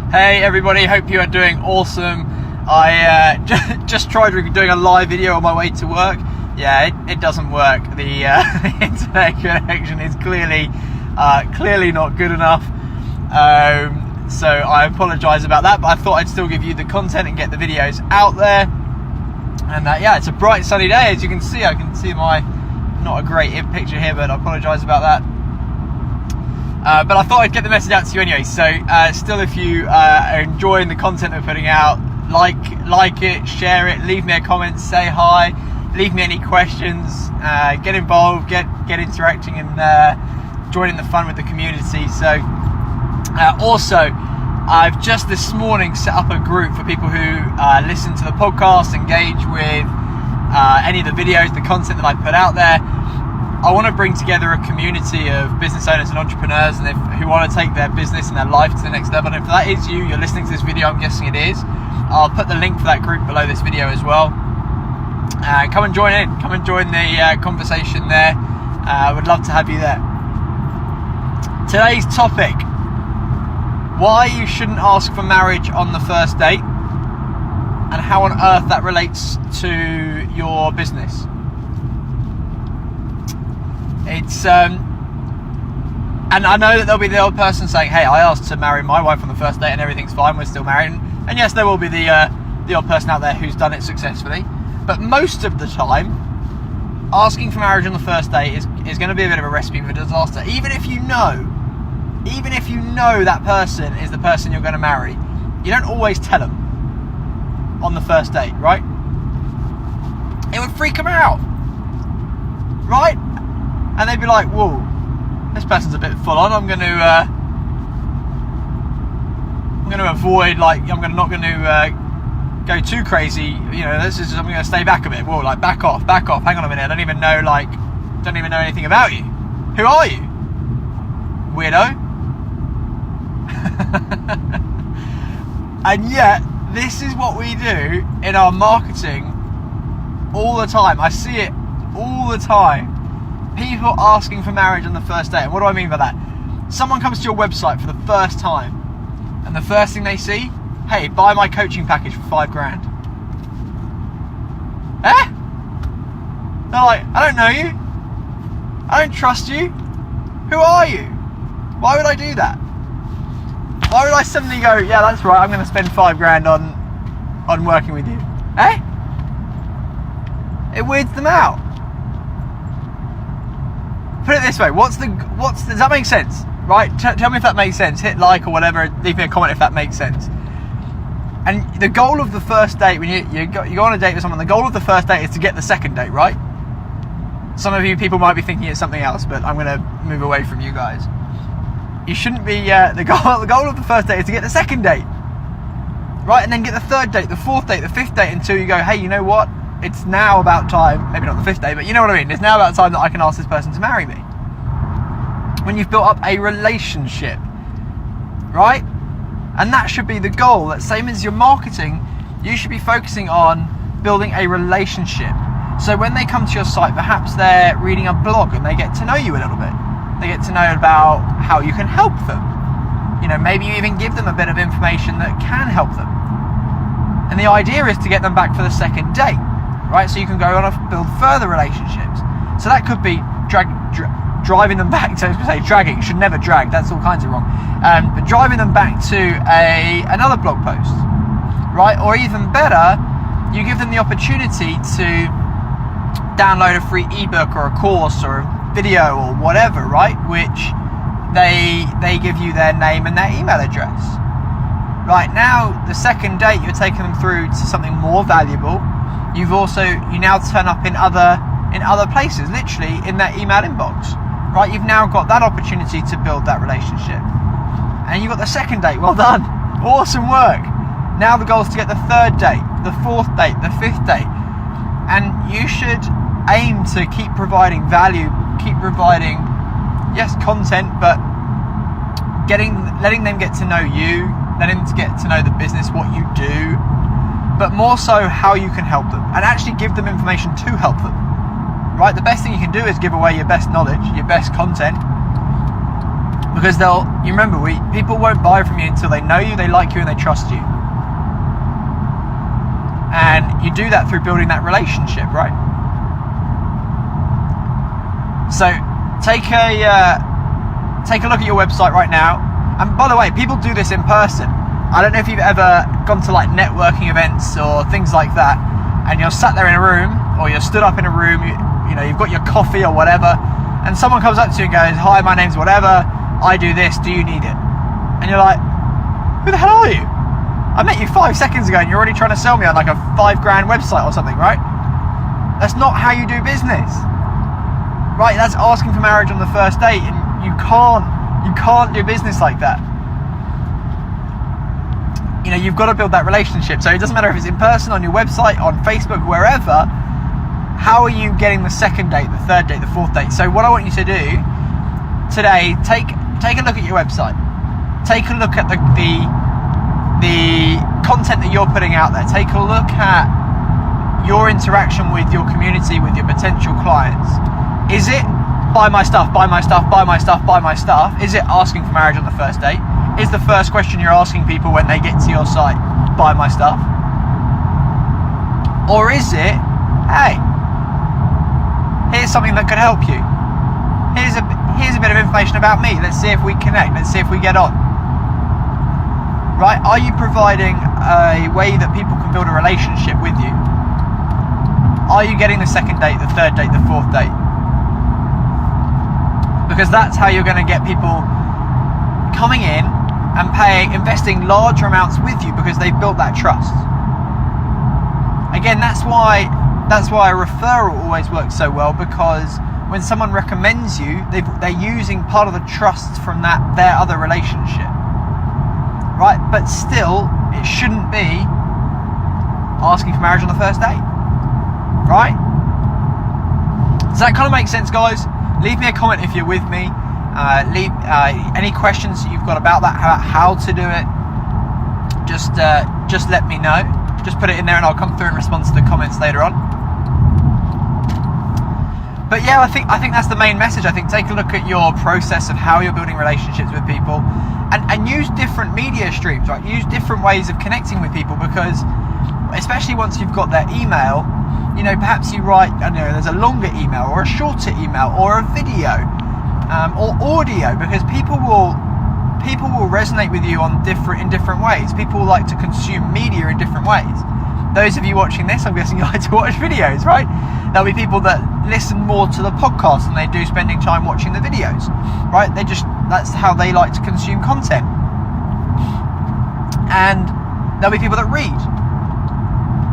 Hey everybody, hope you are doing awesome. I just tried doing a live video on my way to work. Yeah, it doesn't work. The internet connection is clearly not good enough. So I apologise about that, but I thought I'd still give you the content and get the videos out there. And yeah, it's a bright sunny day, as you can see. I can see my not a great picture here, but I apologise about that. But I thought I'd get the message out to you anyway. So still, if you are enjoying the content we're putting out, like it, share it, leave me a comment, say hi, leave me any questions, get involved, get interacting and joining the fun with the community. So also, I've just this morning set up a group for people who listen to the podcast, engage with any of the videos, the content that I put out there. I want to bring together a community of business owners and entrepreneurs who want to take their business and their life to the next level. And if that is you're listening to this video, I'm guessing it is. I'll put the link for that group below this video as well. Come and join in. Come and join the conversation there. I would love to have you there. Today's topic: why you shouldn't ask for marriage on the first date, and how on earth that relates to your business. It's and I know that there'll be the old person saying, hey, I asked to marry my wife on the first date and everything's fine, we're still married. And yes, there will be the old person out there who's done it successfully, but most of the time asking for marriage on the first date is going to be a bit of a recipe for disaster. Even if you know that person is the person you're going to marry, you don't always tell them on the first date, right? It would freak them out, right? And they'd be like, whoa, this person's a bit full on. I'm going to avoid, I'm not going to go too crazy. You know, I'm going to stay back a bit. Whoa, back off. Hang on a minute. I don't even know anything about you. Who are you? Weirdo. And yet, this is what we do in our marketing all the time. I see it all the time. People asking for marriage on the first date. And what do I mean by that? Someone comes to your website for the first time, and the first thing they see, hey, buy my coaching package for $5,000. Eh? They're like, I don't know you. I don't trust you. Who are you? Why would I do that? Why would I suddenly go, yeah, that's right, I'm going to spend $5,000 on working with you? Eh? It weirds them out. Put it this way, does that make sense? Right? Tell me if that makes sense. Hit like or whatever, leave me a comment if that makes sense. And the goal of the first date, when you go on a date with someone, the goal of the first date is to get the second date, right? Some of you people might be thinking it's something else, but I'm going to move away from you guys. You shouldn't be, the goal of the first date is to get the second date, right? And then get the third date, the fourth date, the fifth date, until you go, hey, you know what? It's now about time, maybe not the fifth day, but you know what I mean. It's now about time that I can ask this person to marry me. When you've built up a relationship, right? And that should be the goal. That same as your marketing, you should be focusing on building a relationship. So when they come to your site, perhaps they're reading a blog and they get to know you a little bit. They get to know about how you can help them. You know, maybe you even give them a bit of information that can help them. And the idea is to get them back for the second date. Right, so you can go on and build further relationships. So that could be driving them back to, dragging, should never drag, that's all kinds of wrong. But driving them back to another blog post, right? Or even better, you give them the opportunity to download a free ebook or a course or a video or whatever, right? Which they give you their name and their email address. Right, now the second date, you're taking them through to something more valuable. You now turn up in other places, literally in their email inbox, right? You've now got that opportunity to build that relationship. And you've got the second date, well done, awesome work. Now the goal is to get the third date, the fourth date, the fifth date. And you should aim to keep providing value, keep providing, yes, content, but letting them get to know you, letting them get to know the business, what you do, but more so how you can help them, and actually give them information to help them, right? The best thing you can do is give away your best knowledge, your best content, Because you remember, people won't buy from you until they know you, they like you, and they trust you. And you do that through building that relationship, right? So take a look at your website right now. And by the way, people do this in person. I don't know if you've ever gone to like networking events or things like that, and you're sat there in a room, or you're stood up in a room, you've got your coffee or whatever, and someone comes up to you and goes, "Hi, my name's whatever, I do this, do you need it?" And you're like, "Who the hell are you? I met you 5 seconds ago and you're already trying to sell me on like a $5,000 website or something," right? That's not how you do business, right? That's asking for marriage on the first date, and you can't do business like that. You've got to build that relationship. So it doesn't matter if it's in person, on your website, on Facebook, wherever. How are you getting the second date, the third date, the fourth date? So what I want you to do today, take a look at your website. Take a look at the content that you're putting out there. Take a look at your interaction with your community, with your potential clients. Is it buy my stuff, buy my stuff, buy my stuff, buy my stuff? Is it asking for marriage on the first date? Is the first question you're asking people when they get to your site, buy my stuff? Or is it, hey, here's something that could help you. Here's a bit of information about me. Let's see if we connect. Let's see if we get on. Right? Are you providing a way that people can build a relationship with you? Are you getting the second date, the third date, the fourth date? Because that's how you're going to get people coming in and investing larger amounts with you, because they've built that trust. Again, that's why a referral always works so well, because when someone recommends you, they're using part of the trust from their other relationship, right? But still, it shouldn't be asking for marriage on the first date, right? Does that kind of make sense, guys? Leave me a comment if you're with me. Leave any questions that you've got about that, how to do it. Just let me know. Just put it in there and I'll come through and respond to the comments later on. But yeah, I think that's the main message. I think take a look at your process of how you're building relationships with people, and use different media streams, right? Use different ways of connecting with people, because especially once you've got their email, perhaps you write, there's a longer email or a shorter email or a video. Or audio, because people will resonate with you in different ways. People like to consume media in different ways. Those of you watching this, I'm guessing you like to watch videos, right? There'll be people that listen more to the podcast than they do spending time watching the videos, right? That's how they like to consume content. And there'll be people that read.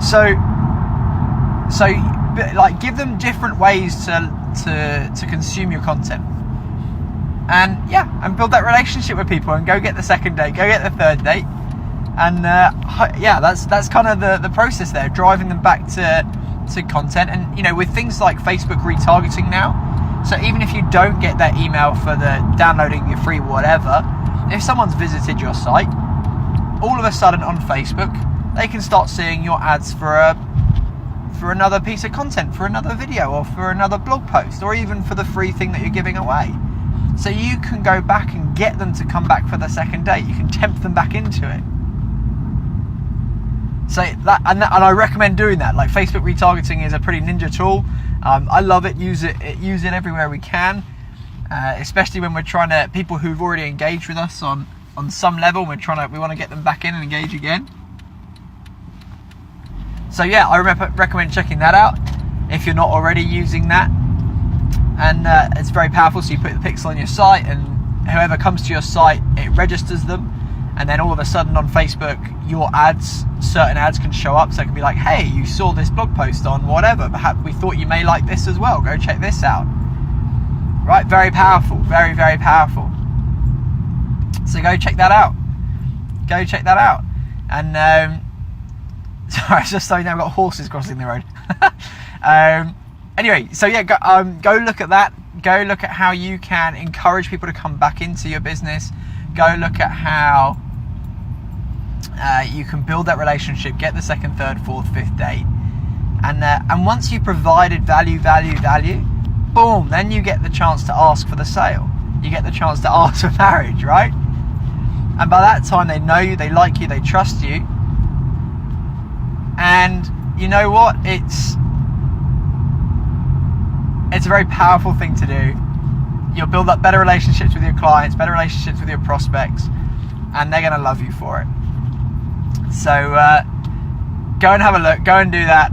So like, give them different ways to consume your content. And build that relationship with people, and go get the second date, go get the third date, and that's kind of the process there, driving them back to content. And with things like Facebook retargeting now, so even if you don't get that email for the downloading your free whatever, if someone's visited your site, all of a sudden on Facebook they can start seeing your ads for another piece of content, for another video, or for another blog post, or even for the free thing that you're giving away. So you can go back and get them to come back for the second date. You can tempt them back into it. So and I recommend doing that. Like, Facebook retargeting is a pretty ninja tool. I love it. Use it everywhere we can, especially when we're trying to, people who've already engaged with us on some level. We want to get them back in and engage again. So yeah, I recommend checking that out if you're not already using that. And it's very powerful. So you put the pixel on your site, and whoever comes to your site, it registers them, and then all of a sudden on Facebook, your certain ads can show up. So it can be like, hey, you saw this blog post on whatever, perhaps we thought you may like this as well, go check this out. Right? Very powerful. Very, very powerful. So go check that out. And sorry, it's just so now I've got horses crossing the road. Anyway, so yeah, go look at that. Go look at how you can encourage people to come back into your business. Go look at how you can build that relationship, get the second, third, fourth, fifth date. And once you've provided value, boom, then you get the chance to ask for the sale. you get the chance to ask for marriage, right? And by that time, they know you, they like you, they trust you. And you know what? It's a very powerful thing to do. You'll build up better relationships with your clients, better relationships with your prospects, and they're going to love you for it. So go and have a look, go and do that,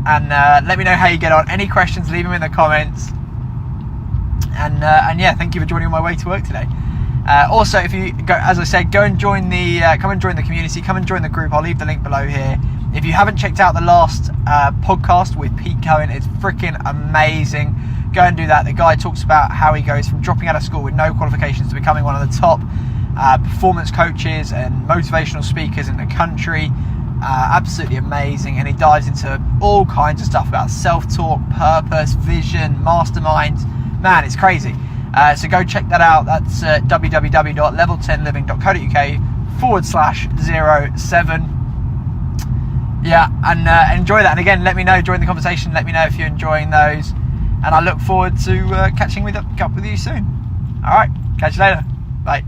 and let me know how you get on. Any questions, leave them in the comments. And yeah, thank you for joining on my way to work today. Also, if you go, as I said, go and join the come and join the community, come and join the group. I'll leave the link below here. If you haven't checked out the last podcast with Pete Cohen, it's freaking amazing. Go and do that. The guy talks about how he goes from dropping out of school with no qualifications to becoming one of the top performance coaches and motivational speakers in the country. Absolutely amazing. And he dives into all kinds of stuff about self-talk, purpose, vision, masterminds. Man, it's crazy. So go check that out. That's www.level10living.co.uk/07. Yeah, and enjoy that. And again, let me know, join the conversation. Let me know if you're enjoying those. And I look forward to catching up with you soon. All right, catch you later. Bye.